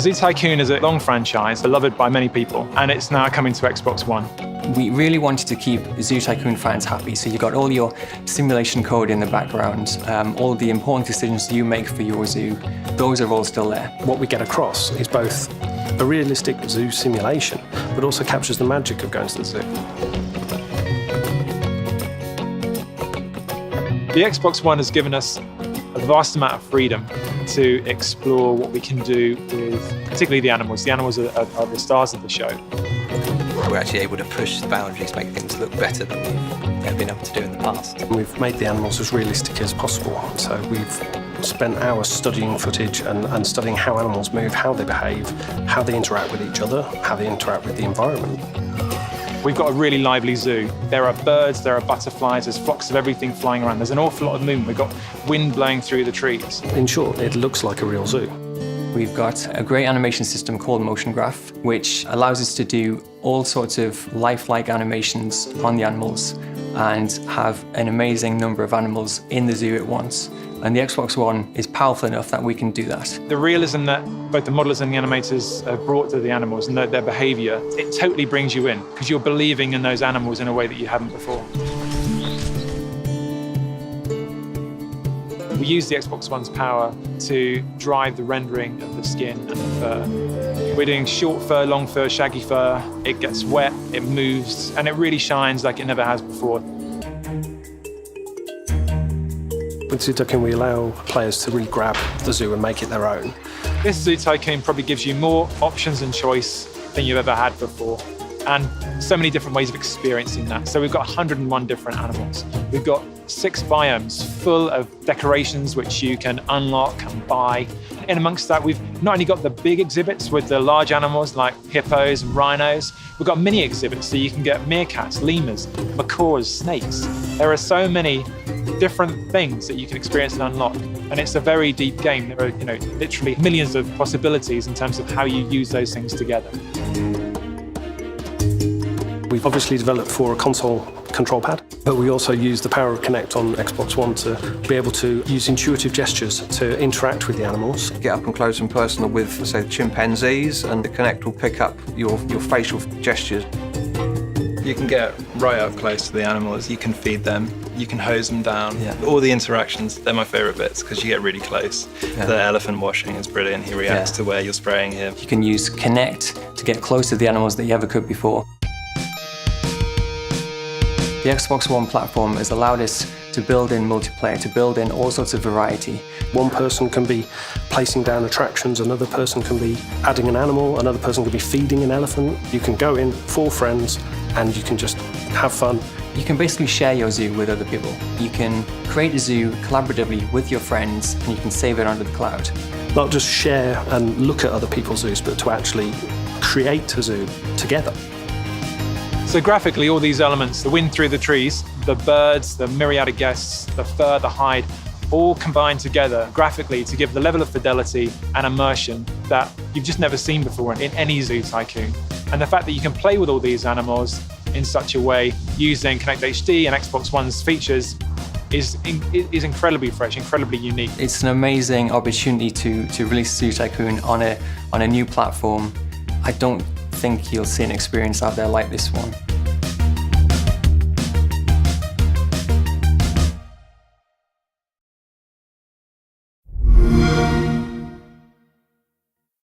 Zoo Tycoon is a long franchise, beloved by many people, and it's now coming to Xbox One. We really wanted to keep Zoo Tycoon fans happy, so you got all your simulation code in the background, all the important decisions you make for your zoo, those are all still there. What we get across is both a realistic zoo simulation, but also captures the magic of going to the zoo. The Xbox One has given us a vast amount of freedom to explore what we can do with particularly the animals. The animals are the stars of the show. We're actually able to push the boundaries, make things look better than we've been able to do in the past. We've made the animals as realistic as possible, so we've spent hours studying footage and studying how animals move, how they behave, how they interact with each other, how they interact with the environment. We've got a really lively zoo. There are birds, there are butterflies, there's flocks of everything flying around. There's an awful lot of movement. We've got wind blowing through the trees. In short, it looks like a real zoo. We've got a great animation system called Motion Graph, which allows us to do all sorts of lifelike animations on the animals and have an amazing number of animals in the zoo at once. And the Xbox One is powerful enough that we can do that. The realism that both the modelers and the animators have brought to the animals and their behaviour, it totally brings you in because you're believing in those animals in a way that you haven't before. We use the Xbox One's power to drive the rendering of the skin and the fur. We're doing short fur, long fur, shaggy fur. It gets wet, it moves, and it really shines like it never has before. With Zoo Tycoon, we allow players to really grab the zoo and make it their own. This Zoo Tycoon probably gives you more options and choice than you've ever had before, and so many different ways of experiencing that. So we've got 101 different animals. We've got 6 biomes full of decorations which you can unlock and buy. In amongst that, we've not only got the big exhibits with the large animals like hippos and rhinos, we've got mini exhibits so you can get meerkats, lemurs, macaws, snakes. There are so many different things that you can experience and unlock. And it's a very deep game. There are, literally millions of possibilities in terms of how you use those things together. We've obviously developed for a console control pad, but we also use the power of Kinect on Xbox One to be able to use intuitive gestures to interact with the animals. Get up and close and personal with, say, chimpanzees, and the Kinect will pick up your facial gestures. You can get right up close to the animals, you can feed them, you can hose them down. Yeah. All the interactions, they're my favourite bits because you get really close. Yeah. The elephant washing is brilliant, he reacts to where you're spraying him. You can use Kinect to get closer to the animals than you ever could before. The Xbox One platform has allowed us to build in multiplayer, to build in all sorts of variety. One person can be placing down attractions, another person can be adding an animal, another person can be feeding an elephant. You can go in 4 friends and you can just have fun. You can basically share your zoo with other people. You can create a zoo collaboratively with your friends and you can save it onto the cloud. Not just share and look at other people's zoos, but to actually create a zoo together. So graphically, all these elements, the wind through the trees, the birds, the myriad of guests, the fur, the hide, all combine together graphically to give the level of fidelity and immersion that you've just never seen before in any Zoo Tycoon. And the fact that you can play with all these animals in such a way using Kinect HD and Xbox One's features is incredibly fresh, incredibly unique. It's an amazing opportunity to release Zoo Tycoon on a new platform. I don't think you'll see an experience out there like this one.